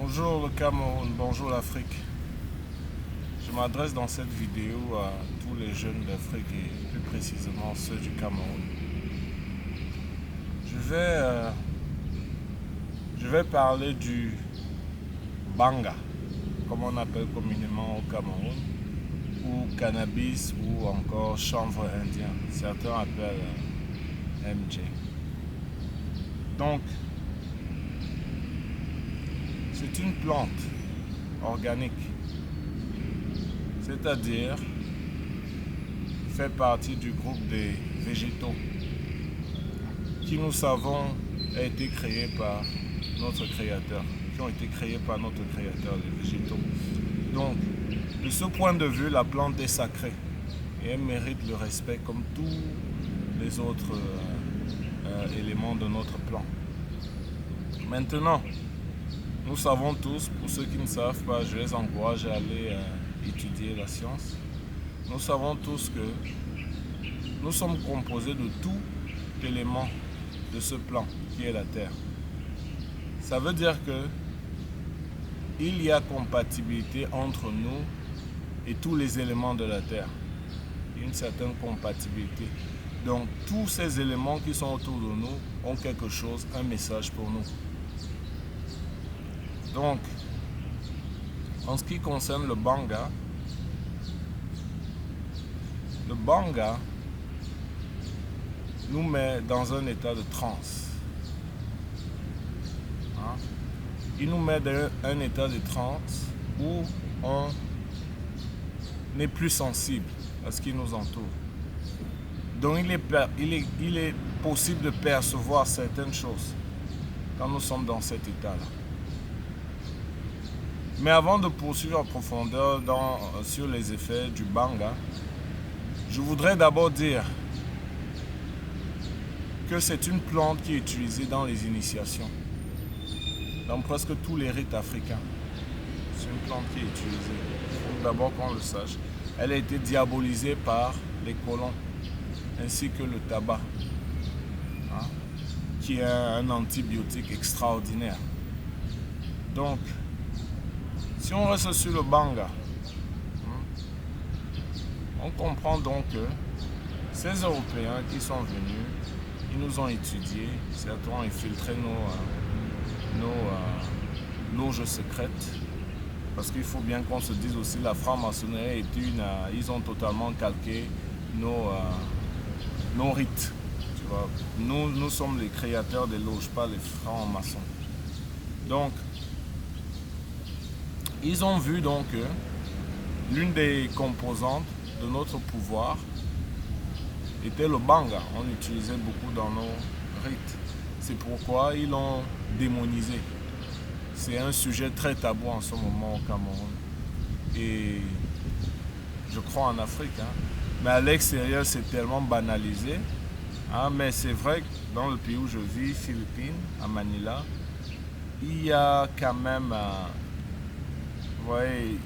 Bonjour le Cameroun, bonjour l'Afrique. Je m'adresse dans cette vidéo à tous les jeunes d'Afrique et plus précisément ceux du Cameroun. Je vais parler du banga, comme on appelle communément au Cameroun, ou cannabis ou encore chanvre indien. Certains appellent MJ. Donc, c'est une plante organique, c'est-à-dire fait partie du groupe des végétaux qui, nous savons, a été créé par notre créateur, qui ont été créés par notre créateur, les végétaux. Donc, de ce point de vue, la plante est sacrée et elle mérite le respect comme tous les autres éléments de notre plan. Maintenant, nous savons tous, pour ceux qui ne savent pas, je les encourage à aller étudier la science. Nous savons tous que nous sommes composés de tout élément de ce plan qui est la Terre. Ça veut dire que il y a compatibilité entre nous et tous les éléments de la Terre. Il y a une certaine compatibilité. Donc tous ces éléments qui sont autour de nous ont quelque chose, un message pour nous. Donc, en ce qui concerne le banga nous met dans un état de transe. Il nous met dans un état de transe où on n'est plus sensible à ce qui nous entoure. Donc il est possible de percevoir certaines choses quand nous sommes dans cet état-là. Mais avant de poursuivre en profondeur sur les effets du banga, je voudrais d'abord dire que c'est une plante qui est utilisée dans les initiations, dans presque tous les rites africains. C'est une plante qui est utilisée. Il faut d'abord qu'on le sache. Elle a été diabolisée par les colons, ainsi que le tabac, qui est un antibiotique extraordinaire. Donc, si on reste sur le banga, on comprend donc que ces Européens qui sont venus, ils nous ont étudiés, certains ont infiltré nos loges secrètes, parce qu'il faut bien qu'on se dise aussi, la franc-maçonnerie ils ont totalement calqué nos rites. Tu vois. Nous sommes les créateurs des loges, pas les francs-maçons. Donc, ils ont vu donc que l'une des composantes de notre pouvoir était le banga. On l'utilisait beaucoup dans nos rites. C'est pourquoi ils l'ont démonisé. C'est un sujet très tabou en ce moment au Cameroun. Et je crois en Afrique. Mais à l'extérieur, c'est tellement banalisé. Mais c'est vrai que dans le pays où je vis, Philippines, à Manila, il y a quand même...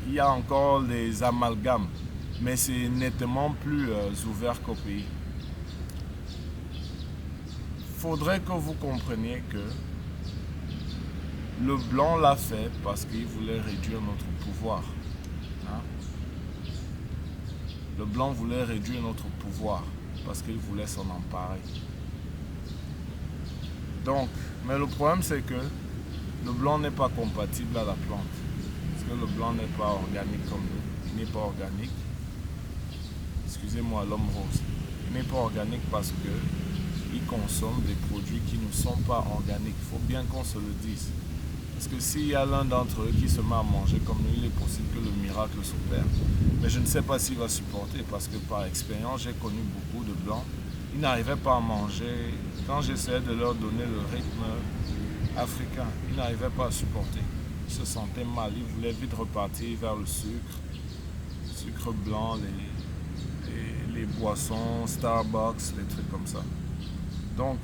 il y a encore des amalgames, mais c'est nettement plus ouvert qu'au pays. Il faudrait que vous compreniez que le blanc l'a fait parce qu'il voulait réduire notre pouvoir. Le blanc voulait réduire notre pouvoir parce qu'il voulait s'en emparer. Donc, mais le problème c'est que le blanc n'est pas compatible à la plante. Le blanc n'est pas organique comme nous, il n'est pas organique. Excusez-moi, l'homme rose. Il n'est pas organique parce qu'il consomme des produits qui ne sont pas organiques. Il faut bien qu'on se le dise. Parce que s'il y a l'un d'entre eux qui se met à manger comme nous, il est possible que le miracle s'opère. Mais je ne sais pas s'il va supporter parce que par expérience, j'ai connu beaucoup de blancs. Ils n'arrivaient pas à manger. Quand j'essayais de leur donner le rythme africain, ils n'arrivaient pas à supporter. Se sentait mal, il voulait vite repartir vers le sucre blanc, les boissons, Starbucks, les trucs comme ça. Donc,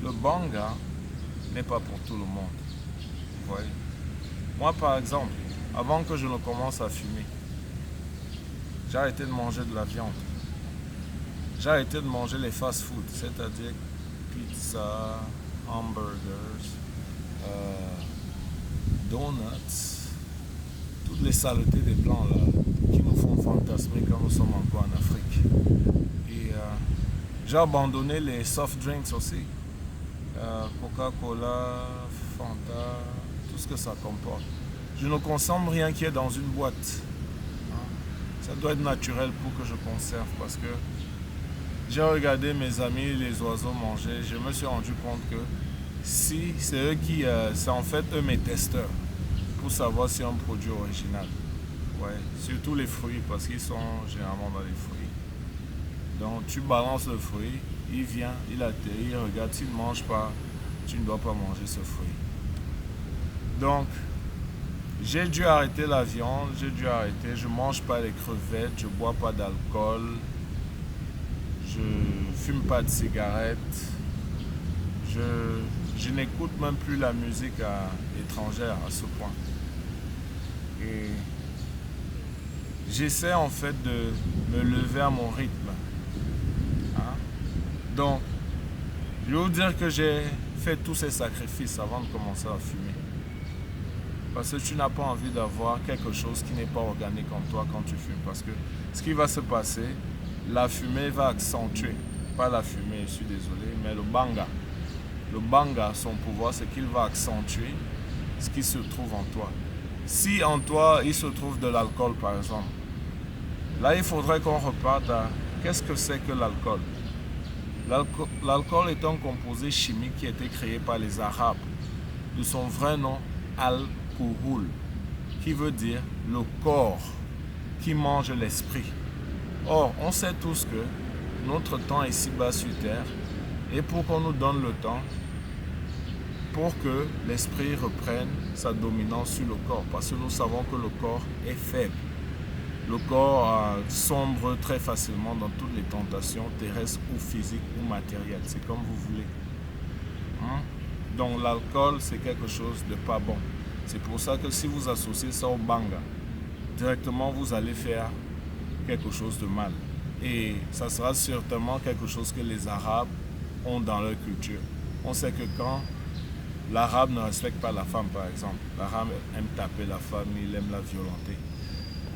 le banga n'est pas pour tout le monde. Vous voyez? Moi, par exemple, avant que je ne commence à fumer, j'ai arrêté de manger de la viande. J'ai arrêté de manger les fast-food, c'est-à-dire pizza, hamburgers, donuts, toutes les saletés des blancs là, qui nous font fantasmer quand nous sommes encore en Afrique. Et j'ai abandonné les soft drinks aussi. Coca-Cola, Fanta, tout ce que ça comporte. Je ne consomme rien qui est dans une boîte. Ça doit être naturel pour que je conserve parce que j'ai regardé mes amis les oiseaux manger. Je me suis rendu compte que si c'est eux qui, c'est en fait eux mes testeurs pour savoir si un produit est original. Ouais, surtout les fruits parce qu'ils sont généralement dans les fruits. Donc tu balances le fruit, il vient, il atterrit, il regarde, s'il ne mange pas, tu ne dois pas manger ce fruit. Donc j'ai dû arrêter la viande, je ne mange pas les crevettes, je ne bois pas d'alcool, je ne fume pas de cigarettes, je n'écoute même plus la musique étrangère à ce point. Et j'essaie en fait de me lever à mon rythme. Donc, je vais vous dire que j'ai fait tous ces sacrifices avant de commencer à fumer. Parce que tu n'as pas envie d'avoir quelque chose qui n'est pas organique en toi quand tu fumes. Parce que ce qui va se passer, la fumée va accentuer. Pas la fumée, je suis désolé, mais le banga. Le banga, son pouvoir, c'est qu'il va accentuer ce qui se trouve en toi. Si en toi, il se trouve de l'alcool, par exemple, là, il faudrait qu'on reparte à qu'est-ce que c'est que l'alcool. L'alcool est un composé chimique qui a été créé par les Arabes. De son vrai nom, al-Kuhul, qui veut dire le corps qui mange l'esprit. Or, on sait tous que notre temps est ici-bas sur terre, et pour qu'on nous donne le temps, pour que l'esprit reprenne sa dominance sur le corps, parce que nous savons que le corps est faible. Le corps sombre très facilement dans toutes les tentations terrestres ou physiques ou matérielles. C'est comme vous voulez. Donc l'alcool, c'est quelque chose de pas bon. C'est pour ça que si vous associez ça au banga, directement vous allez faire quelque chose de mal. Et ça sera certainement quelque chose que les Arabes ont dans leur culture. On sait que quand l'Arabe ne respecte pas la femme, par exemple, l'Arabe aime taper la femme, il aime la violenter.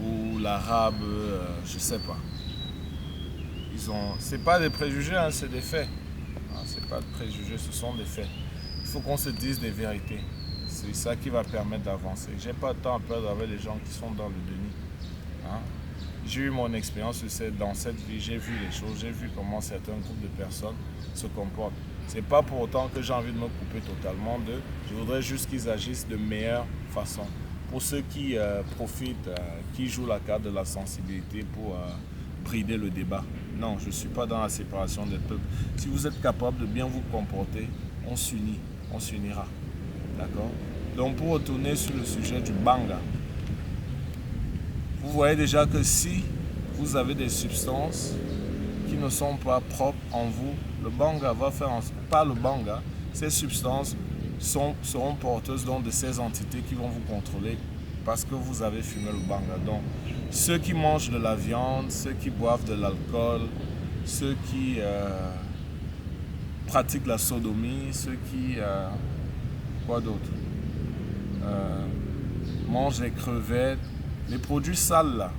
Ou l'Arabe, je sais pas. C'est pas des préjugés, hein, c'est des faits. C'est pas des préjugés, ce sont des faits. Il faut qu'on se dise des vérités. C'est ça qui va permettre d'avancer. J'ai pas de temps à perdre avec les gens qui sont dans le déni. J'ai eu mon expérience dans cette vie, j'ai vu les choses, j'ai vu comment certains groupes de personnes se comportent. C'est pas pour autant que j'ai envie de me couper totalement d'eux. Je voudrais juste qu'ils agissent de meilleure façon. Pour ceux qui profitent, qui jouent la carte de la sensibilité pour brider le débat. Non, je ne suis pas dans la séparation des peuples. Si vous êtes capable de bien vous comporter, on s'unit, on s'unira. D'accord? Donc pour retourner sur le sujet du banga, vous voyez déjà que si vous avez des substances qui ne sont pas propres en vous, le banga va faire pas le banga, ces substances seront porteuses donc de ces entités qui vont vous contrôler parce que vous avez fumé le banga. Donc, ceux qui mangent de la viande, ceux qui boivent de l'alcool, ceux qui pratiquent la sodomie, ceux qui... quoi d'autre mangent les crevettes, les produits sales là.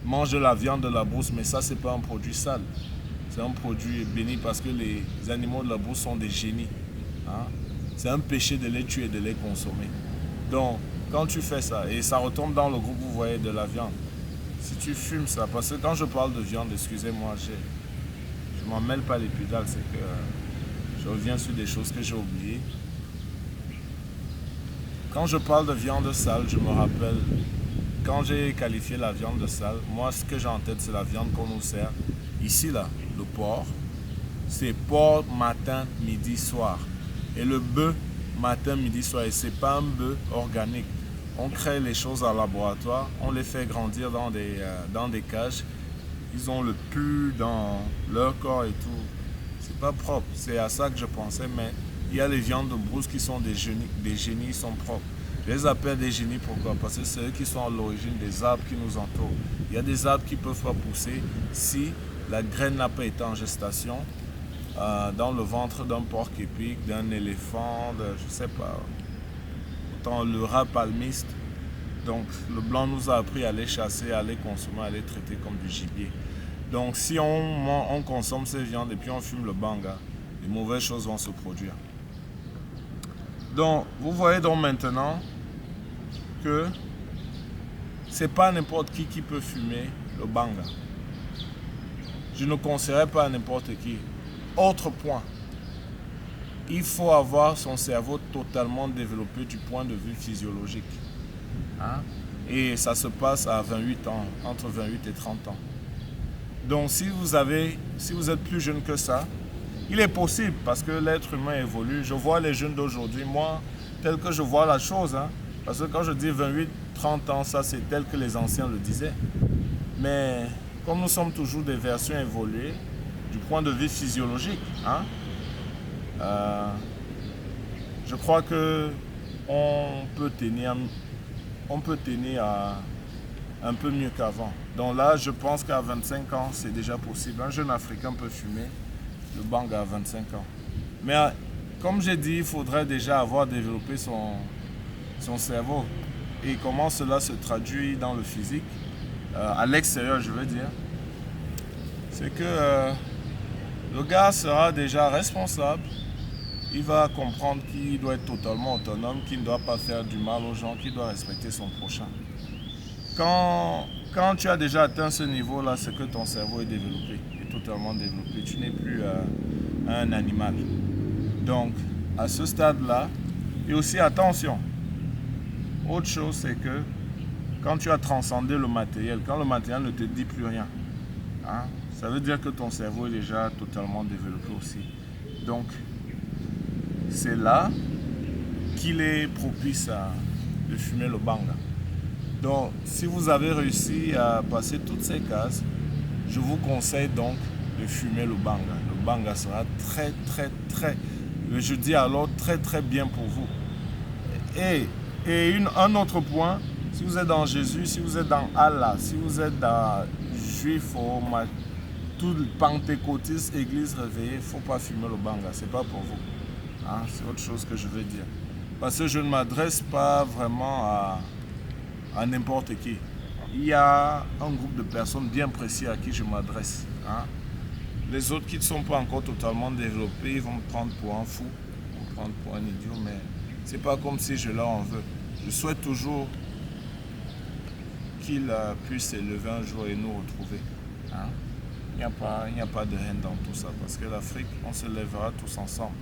Mangent de la viande de la brousse, mais ça, c'est pas un produit sale. C'est un produit béni parce que les animaux de la brousse sont des génies. C'est un péché de les tuer et de les consommer. Donc, quand tu fais ça, et ça retombe dans le groupe, vous voyez, de la viande. Si tu fumes ça, parce que quand je parle de viande, excusez-moi, je m'en mêle pas les pédales, c'est que je reviens sur des choses que j'ai oubliées. Quand je parle de viande sale, je me rappelle, quand j'ai qualifié la viande de sale, moi, ce que j'ai en tête, c'est la viande qu'on nous sert. Ici, là, le porc, c'est porc matin, midi, soir. Et le bœuf, matin, midi, soir. Et ce n'est pas un bœuf organique. On crée les choses en laboratoire, on les fait grandir dans des cages. Ils ont le pus dans leur corps et tout. C'est pas propre. C'est à ça que je pensais, mais il y a les viandes de brousse qui sont des génies, ils sont propres. Je les appelle des génies, pourquoi? Parce que c'est eux qui sont à l'origine des arbres qui nous entourent. Il y a des arbres qui ne peuvent pas pousser si la graine n'a pas été en gestation dans le ventre d'un porc épic, d'un éléphant, je sais pas, autant le rat palmiste. Donc le blanc nous a appris à les chasser, à les consommer, à les traiter comme du gibier. Donc si on consomme ces viandes et puis on fume le banga, les mauvaises choses vont se produire. Donc vous voyez donc maintenant que c'est pas n'importe qui peut fumer le banga. Je ne conseillerais pas à n'importe qui. Autre point, il faut avoir son cerveau totalement développé du point de vue physiologique. Hein? Et ça se passe à 28 ans, entre 28 et 30 ans. Donc si vous êtes plus jeune que ça, il est possible parce que l'être humain évolue. Je vois les jeunes d'aujourd'hui, moi, tel que je vois la chose, hein, parce que quand je dis 28, 30 ans, ça c'est tel que les anciens le disaient. Mais comme nous sommes toujours des versions évoluées, du point de vue physiologique, hein, je crois que on peut tenir un peu mieux qu'avant. Donc là, je pense qu'à 25 ans, c'est déjà possible. Un jeune Africain peut fumer le banga à 25 ans. Mais comme j'ai dit, il faudrait déjà avoir développé son cerveau. Et comment cela se traduit dans le physique, à l'extérieur, je veux dire, c'est que le gars sera déjà responsable. Il va comprendre qu'il doit être totalement autonome, qu'il ne doit pas faire du mal aux gens, qu'il doit respecter son prochain. Quand tu as déjà atteint ce niveau-là, c'est que ton cerveau est développé, est totalement développé. Tu n'es plus un animal. Donc, à ce stade-là, et aussi attention, autre chose, c'est que quand tu as transcendé le matériel, quand le matériel ne te dit plus rien, hein, ça veut dire que ton cerveau est déjà totalement développé aussi. Donc, c'est là qu'il est propice de fumer le banga. Donc, si vous avez réussi à passer toutes ces cases, je vous conseille donc de fumer le banga. Le banga sera très, très, très, je dis alors très, très bien pour vous. Et un autre point, si vous êtes dans Jésus, si vous êtes dans Allah, si vous êtes dans juif, tout pentecôtiste, église réveillée, il ne faut pas fumer le banga, ce n'est pas pour vous. Hein, c'est autre chose que je veux dire. Parce que je ne m'adresse pas vraiment à n'importe qui. Il y a un groupe de personnes bien précis à qui je m'adresse. Hein. Les autres qui ne sont pas encore totalement développés, ils vont me prendre pour un fou, ils vont me prendre pour un idiot, mais c'est pas comme si je leur en veux. Je souhaite toujours qu'ils puissent s'élever un jour et nous retrouver. Hein. Il n'y a pas de haine dans tout ça, parce que l'Afrique, on se lèvera tous ensemble.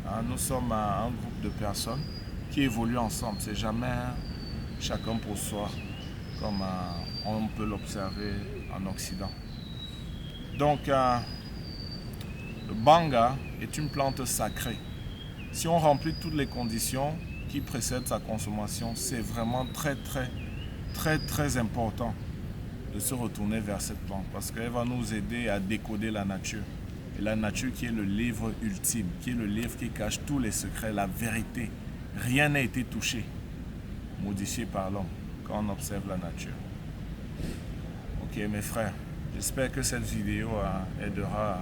Hein. Nous sommes un groupe de personnes qui évoluent ensemble. C'est jamais chacun pour soi, comme on peut l'observer en Occident. Donc, le banga est une plante sacrée. Si on remplit toutes les conditions qui précèdent sa consommation, c'est vraiment très, très, très, très important de se retourner vers cette plante parce qu'elle va nous aider à décoder la nature. Et la nature qui est le livre ultime, qui est le livre qui cache tous les secrets, la vérité. Rien n'a été touché, modifié par l'homme quand on observe la nature. Ok mes frères, j'espère que cette vidéo aidera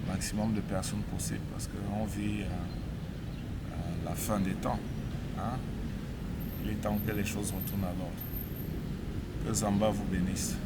un maximum de personnes possible parce qu'on vit la fin des temps. Hein? Il est temps que les choses retournent à l'ordre. Que Zamba vous bénisse.